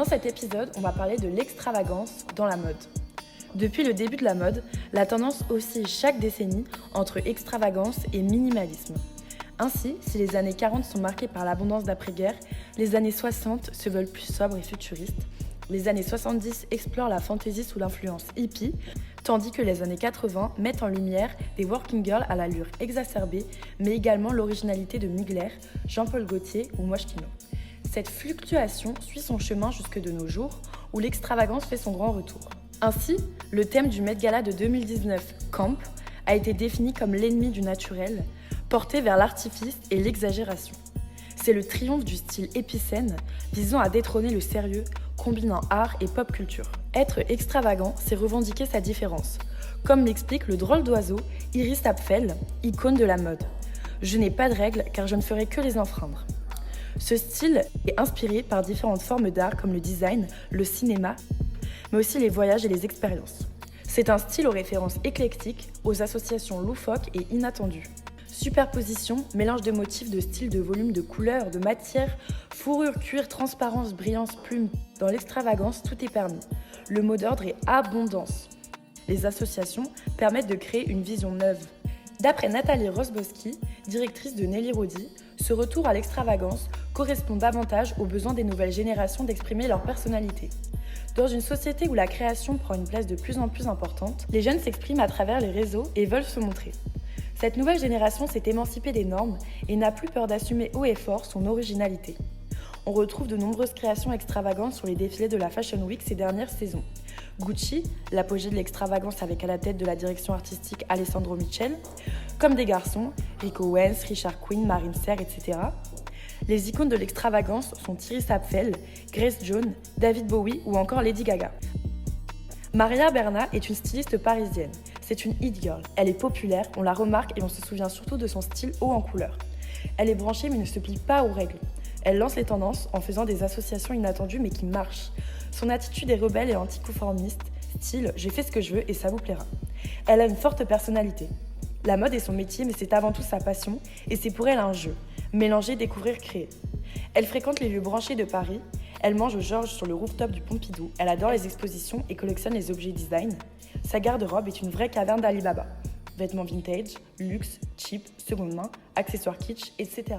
Dans cet épisode, on va parler de l'extravagance dans la mode. Depuis le début de la mode, la tendance oscille chaque décennie entre extravagance et minimalisme. Ainsi, si les années 40 sont marquées par l'abondance d'après-guerre, les années 60 se veulent plus sobres et futuristes. Les années 70 explorent la fantaisie sous l'influence hippie, tandis que les années 80 mettent en lumière des working girls à l'allure exacerbée, mais également l'originalité de Mugler, Jean-Paul Gaultier ou Moschino. Cette fluctuation suit son chemin jusque de nos jours, où l'extravagance fait son grand retour. Ainsi, le thème du Met Gala de 2019, Camp, a été défini comme l'ennemi du naturel, porté vers l'artifice et l'exagération. C'est le triomphe du style épicène, visant à détrôner le sérieux, combinant art et pop culture. Être extravagant, c'est revendiquer sa différence, comme l'explique le drôle d'oiseau Iris Apfel, icône de la mode. Je n'ai pas de règles car je ne ferai que les enfreindre. Ce style est inspiré par différentes formes d'art comme le design, le cinéma, mais aussi les voyages et les expériences. C'est un style aux références éclectiques, aux associations loufoques et inattendues. Superposition, mélange de motifs, de styles, de volumes, de couleurs, de matières, fourrure, cuir, transparence, brillance, plume. Dans l'extravagance, tout est permis. Le mot d'ordre est abondance. Les associations permettent de créer une vision neuve. D'après Nathalie Rosbowski, directrice de Nelly Rodi, ce retour à l'extravagance correspond davantage aux besoins des nouvelles générations d'exprimer leur personnalité. Dans une société où la création prend une place de plus en plus importante, les jeunes s'expriment à travers les réseaux et veulent se montrer. Cette nouvelle génération s'est émancipée des normes et n'a plus peur d'assumer haut et fort son originalité. On retrouve de nombreuses créations extravagantes sur les défilés de la Fashion Week ces dernières saisons. Gucci, l'apogée de l'extravagance avec à la tête de la direction artistique Alessandro Michel, comme des garçons, Rico Owens, Richard Quinn, Marine Serre, etc. Les icônes de l'extravagance sont Iris Apfel, Grace Jones, David Bowie ou encore Lady Gaga. Maria Berna est une styliste parisienne. C'est une hit girl. Elle est populaire, on la remarque et on se souvient surtout de son style haut en couleurs. Elle est branchée mais ne se plie pas aux règles. Elle lance les tendances en faisant des associations inattendues mais qui marchent. Son attitude est rebelle et anticonformiste, style « j'ai fait ce que je veux et ça vous plaira ». Elle a une forte personnalité. La mode est son métier mais c'est avant tout sa passion et c'est pour elle un jeu. Mélanger, découvrir, créer. Elle fréquente les lieux branchés de Paris, elle mange au Georges sur le rooftop du Pompidou, elle adore les expositions et collectionne les objets design. Sa garde-robe est une vraie caverne d'Ali Baba. Vêtements vintage, luxe, cheap, seconde main, accessoires kitsch, etc.